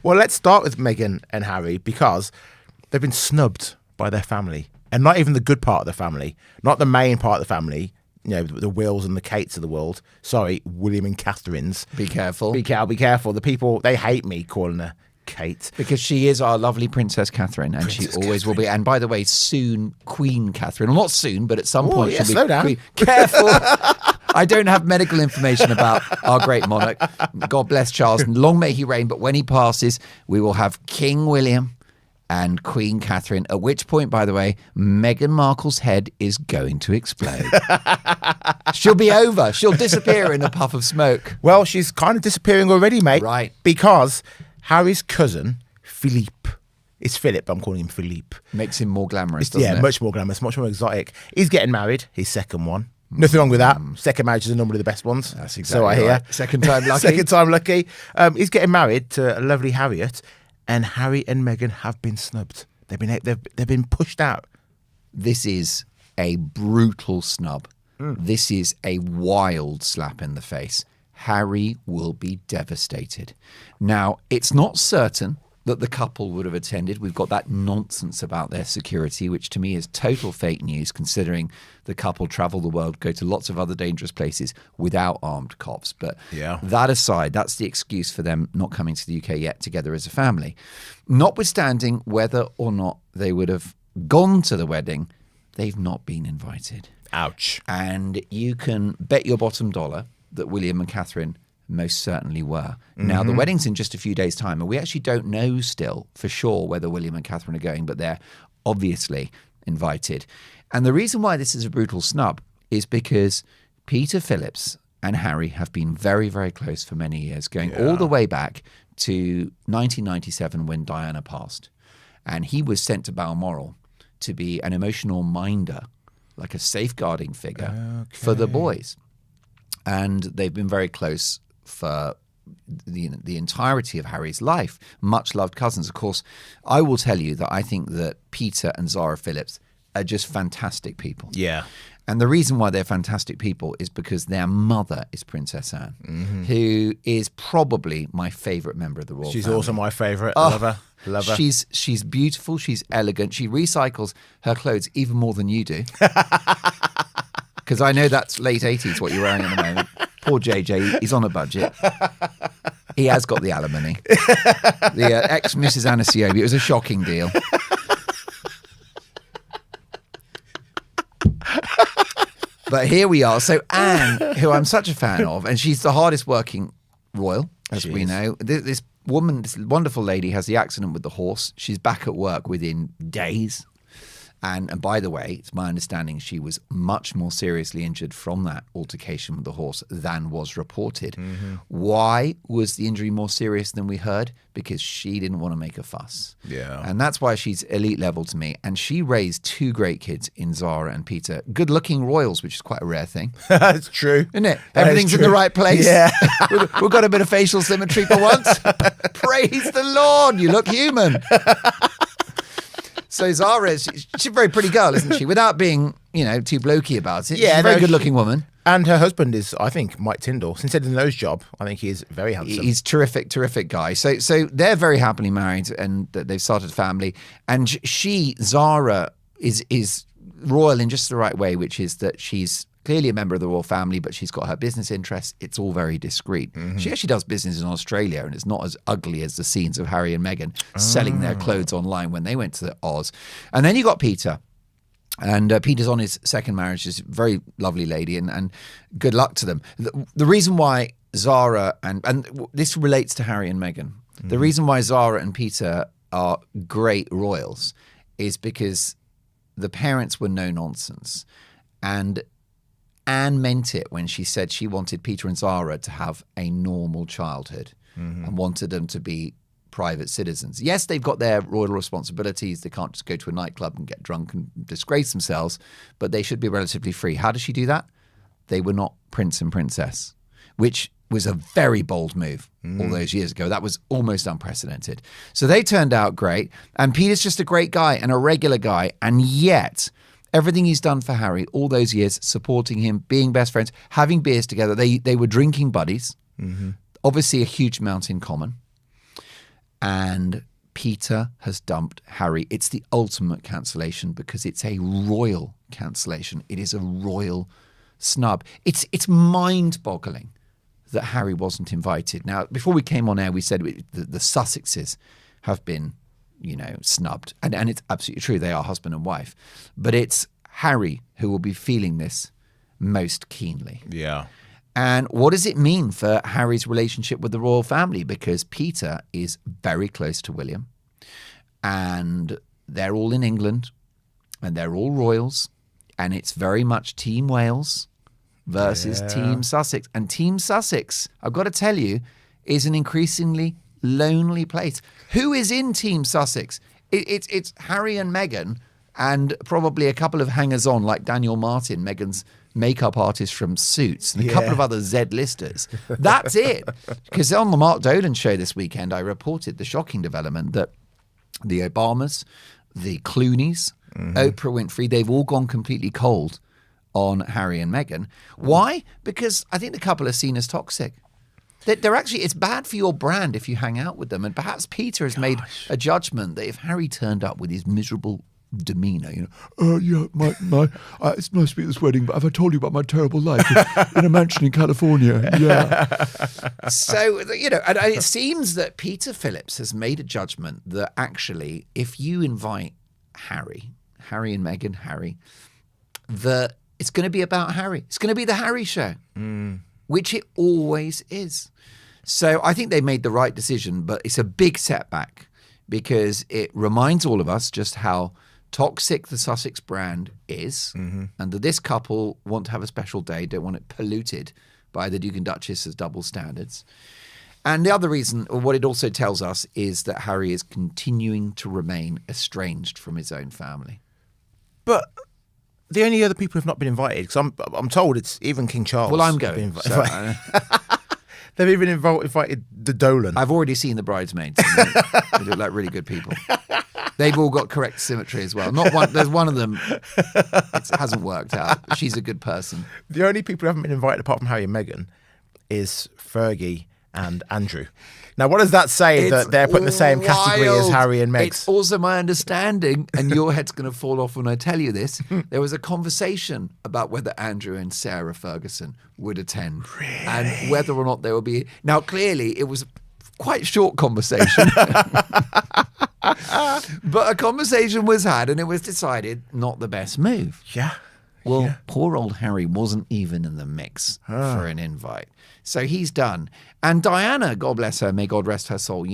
Well, let's start with Meghan and Harry because they've been snubbed by their family. And not even the good part of the family, not the main part of the family, you know, the Wills and the Kates of the world. Sorry, William and Catherine's. Be careful. Be careful. The people, they hate me calling her Kate. Because she is our lovely Princess Catherine, and she always will be. And by the way, soon Queen Catherine. Well, not soon, but at some point she'll be slow down. Queen. Careful. I don't have medical information about our great monarch. God bless Charles, and long may he reign. But when he passes, we will have King William and Queen Catherine, at which point, by the way, Meghan Markle's head is going to explode. She'll be over. She'll disappear in a puff of smoke. Well, she's kind of disappearing already, mate. Right. Because Harry's cousin, Philippe, it's Philip, I'm calling him Philippe. Makes him more glamorous, doesn't it? Much more glamorous, much more exotic. He's getting married, his second one. Nothing wrong with that. Second marriage is normally the best ones. That's exactly so I hear. Right. Second time lucky. Second time lucky. He's getting married to a lovely Harriet, and Harry and Meghan have been snubbed. They've been pushed out. This is a brutal snub. This is a wild slap in the face. Harry will be devastated. Now, it's not certain that the couple would have attended. We've got that nonsense about their security, which to me is total fake news, considering the couple travel the world, go to lots of other dangerous places without armed cops. But that aside, that's the excuse for them not coming to the UK yet together as a family. Notwithstanding whether or not they would have gone to the wedding, they've not been invited. Ouch. And you can bet your bottom dollar that William and Catherine most certainly were. Now, the wedding's in just a few days' time, and we actually don't know still for sure whether William and Catherine are going, but they're obviously invited. And the reason why this is a brutal snub is because Peter Phillips and Harry have been very, very close for many years, going all the way back to 1997 when Diana passed. And he was sent to Balmoral to be an emotional minder, like a safeguarding figure for the boys. And they've been very close for the entirety of Harry's life. Much loved cousins. Of course, I will tell you that I think that Peter and Zara Phillips are just fantastic people. Yeah. And the reason why they're fantastic people is because their mother is Princess Anne, who is probably my favourite member of the royal family. She's also my favourite. Love her. Love her. She's beautiful. She's elegant. She recycles her clothes even more than you do. Because I know that's late 80s what you're wearing at the moment. Poor JJ, he's on a budget. He has got the alimony. The ex-Mrs. Anasiobi, it was a shocking deal. But here we are. So Anne, who I'm such a fan of, and she's the hardest working royal, as we know. This woman, this wonderful lady, has the accident with the horse. She's back at work within days. And by the way, it's my understanding she was much more seriously injured from that altercation with the horse than was reported. Why was the injury more serious than we heard? Because she didn't want to make a fuss. Yeah. And that's why she's elite level to me. And she raised two great kids in Zara and Peter. Good-looking royals, which is quite a rare thing. That's true. Isn't it? That Everything's is in the right place. Yeah. We've got a bit of facial symmetry for once. Praise the Lord. You look human. So Zara, she's a very pretty girl, isn't she? Without being, too blokey about it. Yeah, she's a very good-looking woman. And her husband is, I think, Mike Tyndall. Since he did a nose job, I think he is very handsome. He's terrific, terrific guy. So they're very happily married, and they've started a family. And Zara, is royal in just the right way, which is that she's clearly a member of the royal family, but she's got her business interests. It's all very discreet. She actually does business in Australia, and it's not as ugly as the scenes of Harry and Meghan selling their clothes online when they went to Oz. And then you got Peter. And Peter's on his second marriage. She's a very lovely lady, and good luck to them. The reason why Zara, and this relates to Harry and Meghan, the reason why Zara and Peter are great royals is because the parents were no nonsense. And Anne meant it when she said she wanted Peter and Zara to have a normal childhood and wanted them to be private citizens. Yes, they've got their royal responsibilities. They can't just go to a nightclub and get drunk and disgrace themselves, but they should be relatively free. How does she do that? They were not prince and princess, which was a very bold move all those years ago. That was almost unprecedented. So they turned out great, and Peter's just a great guy and a regular guy, and yet everything he's done for Harry all those years, supporting him, being best friends, having beers together. They were drinking buddies. Obviously a huge amount in common. And Peter has dumped Harry. It's the ultimate cancellation because it's a royal cancellation. It is a royal snub. It's mind-boggling that Harry wasn't invited. Now, before we came on air, we said the Sussexes have been, snubbed. And it's absolutely true. They are husband and wife. But it's Harry who will be feeling this most keenly. Yeah. And what does it mean for Harry's relationship with the royal family? Because Peter is very close to William, and they're all in England, and they're all royals, and it's very much Team Wales versus Team Sussex. And Team Sussex, I've got to tell you, is an increasingly lonely place. Who is in Team Sussex? It's Harry and Meghan, and probably a couple of hangers-on like Daniel Martin, Meghan's makeup artist from Suits, and a couple of other Z-listers. That's it. Because on the Mark Dolan show this weekend, I reported the shocking development that the Obamas, the Clooneys, Oprah Winfrey, they've all gone completely cold on Harry and Meghan. Why? Because I think the couple are seen as toxic. They're actually, it's bad for your brand if you hang out with them. And perhaps Peter has made a judgment that if Harry turned up with his miserable demeanor, it's nice to be at this wedding, but have I told you about my terrible life in a mansion in California? Yeah. So, and it seems that Peter Phillips has made a judgment that actually, if you invite Harry and Meghan, that it's going to be about Harry. It's going to be the Harry show, which it always is. So I think they made the right decision, but it's a big setback because it reminds all of us just how toxic the Sussex brand is, and that this couple want to have a special day, don't want it polluted by the Duke and Duchess's double standards. And the other reason, or what it also tells us, is that Harry is continuing to remain estranged from his own family. But the only other people who've not been invited, because I'm told it's even King Charles. Well, I'm going. They've even invited the Dolan. I've already seen the bridesmaids. They look like really good people. They've all got correct symmetry as well. Not one. There's one of them. It hasn't worked out. She's a good person. The only people who haven't been invited, apart from Harry and Meghan, is Fergie and Andrew. Now, what does that say that they're put in the same category as Harry and Meghan? It's also my understanding, and your head's going to fall off when I tell you this, there was a conversation about whether Andrew and Sarah Ferguson would attend. Really? And whether or not they will be. Now, clearly, it was quite a short conversation. But a conversation was had, and it was decided not the best move. Yeah. Well, poor old Harry wasn't even in the mix for an invite. So he's done. And Diana, God bless her, may God rest her soul,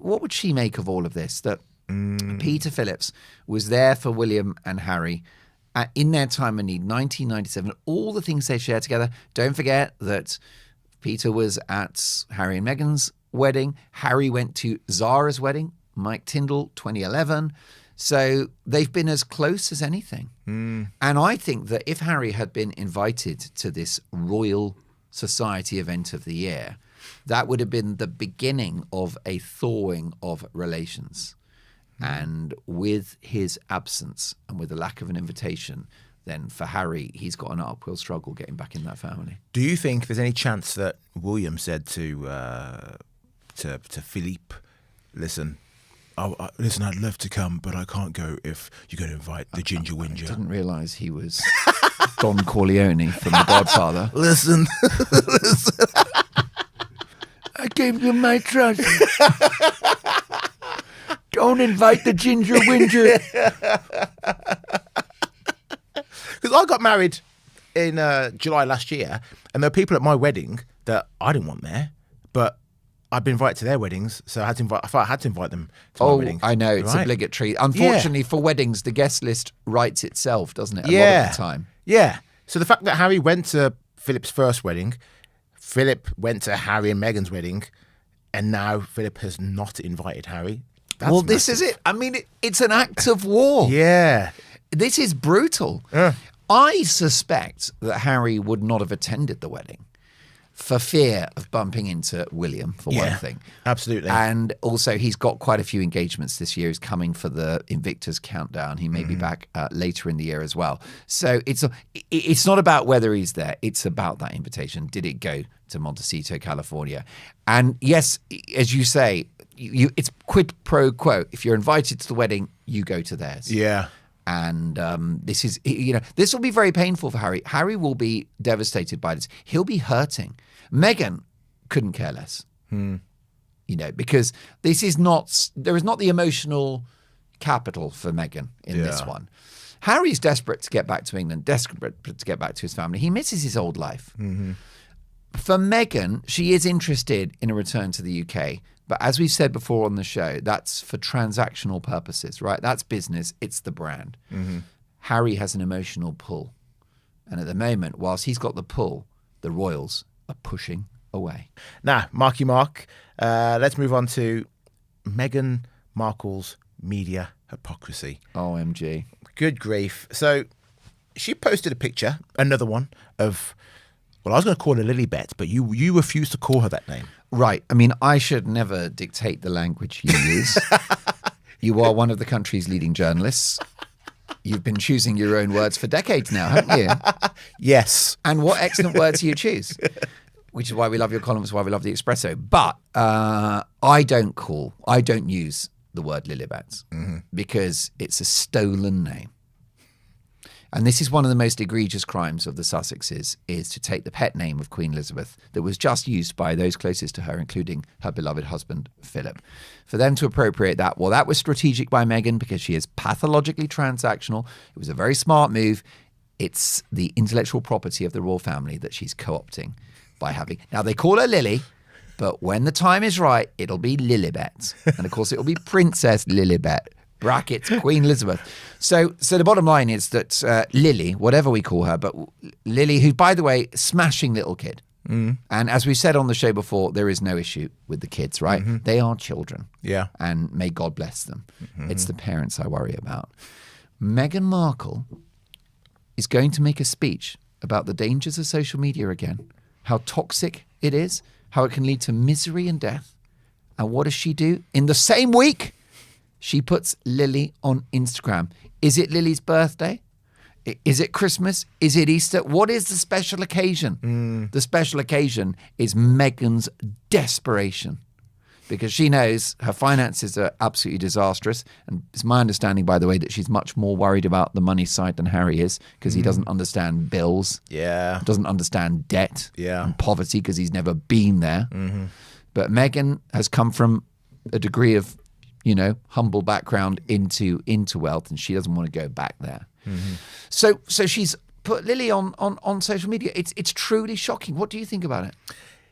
what would she make of all of this? That Peter Phillips was there for William and Harry in their time of need, 1997, all the things they shared together. Don't forget that Peter was at Harry and Meghan's wedding. Harry went to Zara's wedding, Mike Tyndall, 2011. So they've been as close as anything. And I think that if Harry had been invited to this Royal Society event of the year, that would have been the beginning of a thawing of relations. And with his absence and with the lack of an invitation, then for Harry, he's got an uphill struggle getting back in that family. Do you think there's any chance that William said to Philippe, listen, I'd love to come, but I can't go if you're going to invite the Ginger Whinger. I didn't realise he was Don Corleone from The Godfather. Listen. I gave you my trust. Don't invite the Ginger Whinger. Because I got married in July last year, and there were people at my wedding that I didn't want there, but I'd been invited to their weddings, so I thought I had to invite them to my wedding. I know, it's obligatory. Unfortunately, for weddings, the guest list writes itself, doesn't it? A lot of the time. Yeah. So the fact that Harry went to Philip's first wedding, Philip went to Harry and Meghan's wedding, and now Philip has not invited Harry. That's this is it. I mean, it's an act of war. Yeah. This is brutal. I suspect that Harry would not have attended the wedding for fear of bumping into William, for one thing. Absolutely. And also, he's got quite a few engagements this year. He's coming for the Invictus Countdown. He may be back later in the year as well. So it's not about whether he's there. It's about that invitation. Did it go to Montecito, California? And yes, as you say, it's quid pro quo. If you're invited to the wedding, you go to theirs. Yeah. And this is, this will be very painful for Harry. Harry will be devastated by this. He'll be hurting. Meghan couldn't care less. Because there is not the emotional capital for Meghan in this one. Harry's desperate to get back to England, desperate to get back to his family. He misses his old life. For Meghan, she is interested in a return to the UK. But as we've said before on the show, that's for transactional purposes, right? That's business. It's the brand. Harry has an emotional pull. And at the moment, whilst he's got the pull, the royals are pushing away. Now, Marky Mark, let's move on to Meghan Markle's media hypocrisy. OMG. Good grief. So she posted a picture, another one, of, well, I was going to call her Lilibet, but you refused to call her that name. Right. I mean, I should never dictate the language you use. You are one of the country's leading journalists. You've been choosing your own words for decades now, haven't you? Yes. And what excellent words you choose. Which is why we love your columns, why we love the Espresso. But I don't use the word Lilibet because it's a stolen name. And this is one of the most egregious crimes of the Sussexes, is to take the pet name of Queen Elizabeth that was just used by those closest to her, including her beloved husband, Philip. For them to appropriate that, well, that was strategic by Meghan because she is pathologically transactional. It was a very smart move. It's the intellectual property of the royal family that she's co-opting by having. Now, they call her Lily, but when the time is right, it'll be Lilibet. And of course, it'll be Princess Lilibet. Brackets, Queen Elizabeth. So the bottom line is that Lily, whatever we call her, but Lily, who, by the way, smashing little kid. And as we said on the show before, there is no issue with the kids, right? They are children. Yeah. And may God bless them. It's the parents I worry about. Meghan Markle is going to make a speech about the dangers of social media again, how toxic it is, how it can lead to misery and death. And what does she do? In the same week, she puts Lily on Instagram. Is it Lily's birthday? Is it Christmas? Is it Easter? What is the special occasion? The special occasion is Meghan's desperation because she knows her finances are absolutely disastrous. And it's my understanding, by the way, that she's much more worried about the money side than Harry is because he doesn't understand bills. Yeah. Doesn't understand debt and poverty because he's never been there. But Meghan has come from a degree of humble background into wealth, and she doesn't want to go back there. So she's put Lily on social media. It's truly shocking. What do you think about it?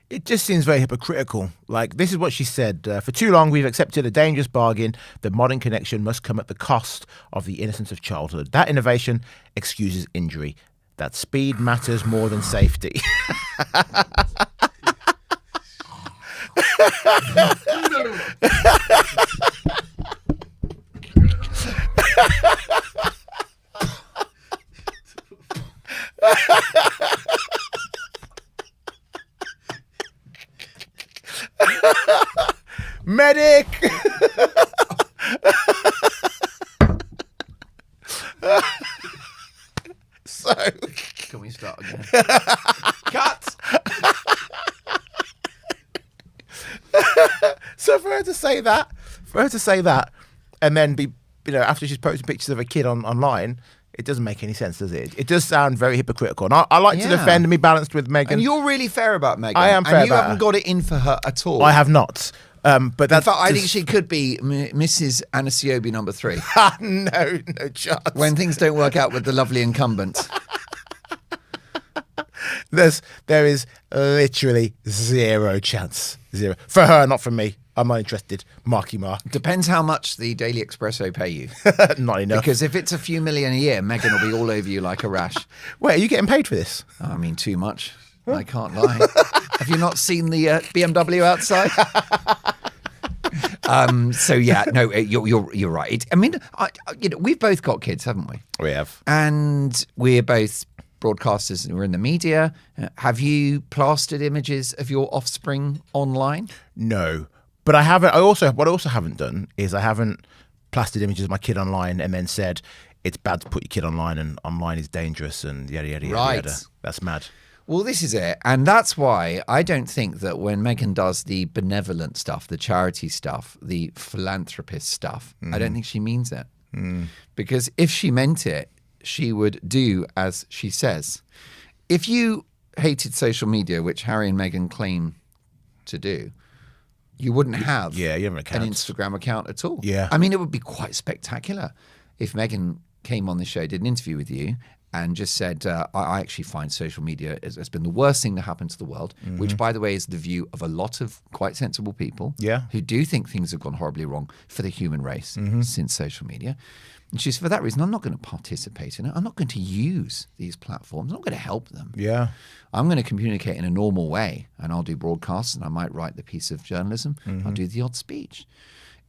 It just seems very hypocritical. Like, this is what she said. For too long, we've accepted a dangerous bargain. The modern connection must come at the cost of the innocence of childhood. That innovation excuses injury. That speed matters more than safety. Medic! So, can we start again? Cut! So for her to say that, and then be, after she's posting pictures of a kid online, it doesn't make any sense, does it? It does sound very hypocritical. And I like to defend and be balanced with Meghan. And you're really fair about Meghan. I am fair and you about haven't her. got it in for her at all. I have not. But that's in fact, I think she could be Mrs. Anasiobi number 3. no chance. When things don't work out with the lovely incumbent. There is literally zero chance. Zero. For her, not for me. I'm not interested. Marky Mark. Depends how much the Daily Espresso pay you. Not enough. Because if it's a few million a year, Meghan will be all over you like a rash. Wait, are you getting paid for this? I mean, too much. I can't lie. Have you not seen the BMW outside? So yeah, no, you're right. I mean, we've both got kids, haven't we? We have. And we're both broadcasters and we're in the media. Have you plastered images of your offspring online? No, but I haven't. What I also haven't done is I haven't plastered images of my kid online and then said it's bad to put your kid online and online is dangerous and yada yada yada. Right. Yada. That's mad. Well, this is it. And that's why I don't think that when Meghan does the benevolent stuff, the charity stuff, the philanthropist stuff, I don't think she means it. Because if she meant it, she would do as she says. If you hated social media, which Harry and Meghan claim to do, you wouldn't have you have an an account. Instagram account at all. Yeah. I mean, it would be quite spectacular if Meghan came on the show, did an interview with you, and just said, I actually find social media has been the worst thing to happen to the world, which, by the way, is the view of a lot of quite sensible people who do think things have gone horribly wrong for the human race since social media. And she said, for that reason, I'm not going to participate in it. I'm not going to use these platforms. I'm not going to help them. Yeah. I'm going to communicate in a normal way, and I'll do broadcasts, and I might write the piece of journalism. I'll do the odd speech.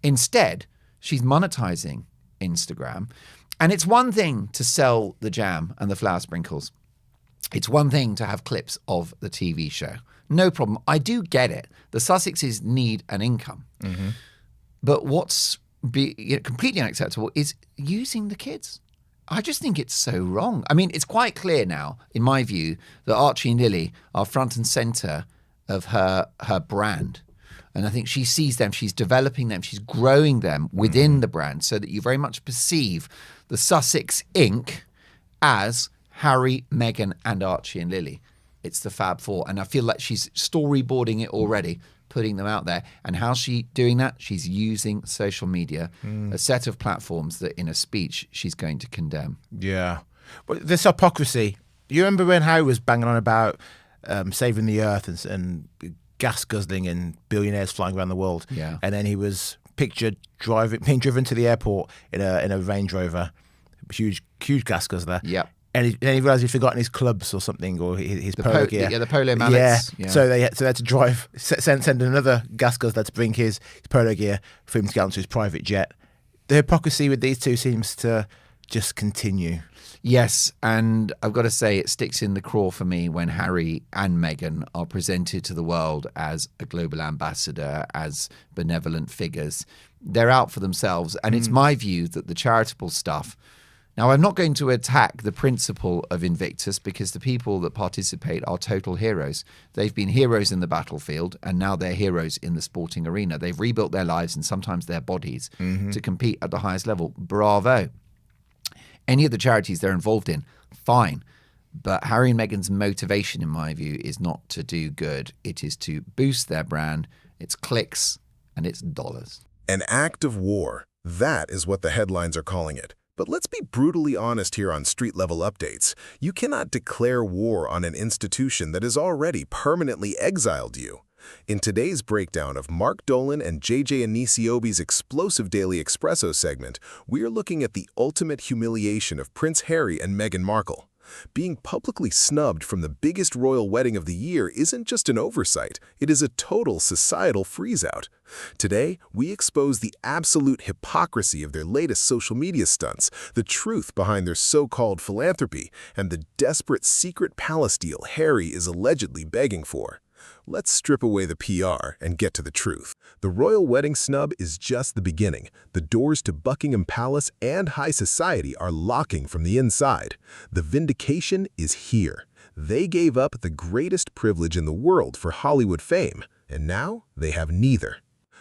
Instead, she's monetizing Instagram. And it's one thing to sell the jam and the flour sprinkles. It's one thing to have clips of the TV show. No problem. I do get it. The Sussexes need an income. But what's completely unacceptable is using the kids. I just think it's so wrong. I mean, it's quite clear now, in my view, that Archie and Lily are front and center of her brand. And I think she sees them, she's developing them, she's growing them within the brand so that you very much perceive the Sussex Inc. as Harry, Meghan, and Archie and Lily. It's the Fab Four. And I feel like she's storyboarding it already, putting them out there. And how's she doing that? She's using social media, a set of platforms that in a speech she's going to condemn. Yeah. But this hypocrisy, you remember when Harry was banging on about saving the earth and gas guzzling and billionaires flying around the world? Yeah. And then he was pictured being driven to the airport in a Range Rover, huge gas guzzler. Yep. And then he realised he'd forgotten his clubs or something, or his polo gear. Yeah, the polo mallets. Yeah. So they had to drive, send another gas guzzler to bring his polo gear for him to get onto his private jet. The hypocrisy with these two seems to just continue. Yes, and I've got to say it sticks in the craw for me when Harry and Meghan are presented to the world as a global ambassador, as benevolent figures. They're out for themselves, and it's my view that the charitable stuff... Now, I'm not going to attack the principle of Invictus because the people that participate are total heroes. They've been heroes in the battlefield, and now they're heroes in the sporting arena. They've rebuilt their lives and sometimes their bodies to compete at the highest level. Bravo. Any of the charities they're involved in, fine. But Harry and Meghan's motivation, in my view, is not to do good. It is to boost their brand, its clicks, and its dollars. An act of war. That is what the headlines are calling it. But let's be brutally honest here on Street Level Updates. You cannot declare war on an institution that has already permanently exiled you. In today's breakdown of Mark Dolan and JJ Anisiobi's explosive Daily Espresso segment, we are looking at the ultimate humiliation of Prince Harry and Meghan Markle. Being publicly snubbed from the biggest royal wedding of the year isn't just an oversight, it is a total societal freeze-out. Today, we expose the absolute hypocrisy of their latest social media stunts, the truth behind their so-called philanthropy, and the desperate secret palace deal Harry is allegedly begging for. Let's strip away the PR and get to the truth. The royal wedding snub is just the beginning. The doors to Buckingham Palace and high society are locking from the inside. The vindication is here. They gave up the greatest privilege in the world for Hollywood fame, and now they have neither.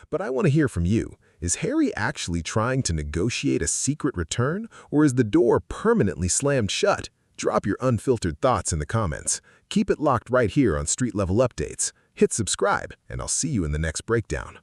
But I want to hear from you. Is Harry actually trying to negotiate a secret return, or is the door permanently slammed shut? Drop your unfiltered thoughts in the comments. Keep it locked right here on Street Level Updates. Hit subscribe, and I'll see you in the next breakdown.